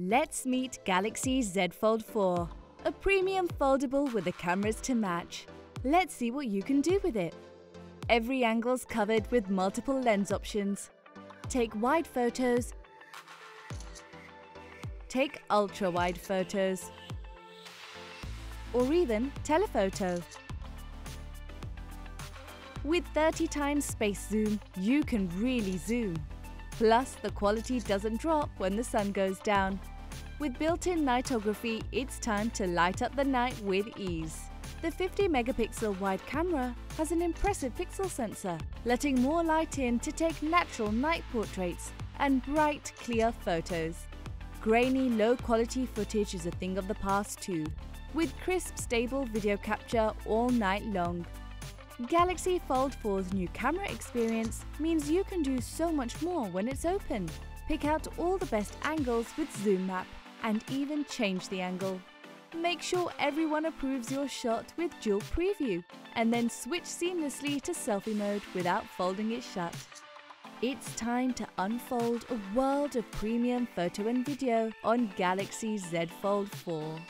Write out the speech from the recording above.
Let's meet Galaxy Z Fold4, a premium foldable with the cameras to match. Let's see what you can do with it. Every angle's covered with multiple lens options. Take wide photos, take ultra-wide photos, or even telephoto. With 30 times space zoom, you can really zoom. Plus, the quality doesn't drop when the sun goes down. With built-in Nightography, it's time to light up the night with ease. The 50 megapixel wide camera has an impressive pixel sensor, letting more light in to take natural night portraits and bright, clear photos. Grainy, low-quality footage is a thing of the past too, with crisp, stable video capture all night long. Galaxy Fold4's new camera experience means you can do so much more when it's open. Pick out all the best angles with Zoom Map and even change the angle. Make sure everyone approves your shot with Dual Preview and then switch seamlessly to Selfie Mode without folding it shut. It's time to unfold a world of premium photo and video on Galaxy Z Fold4.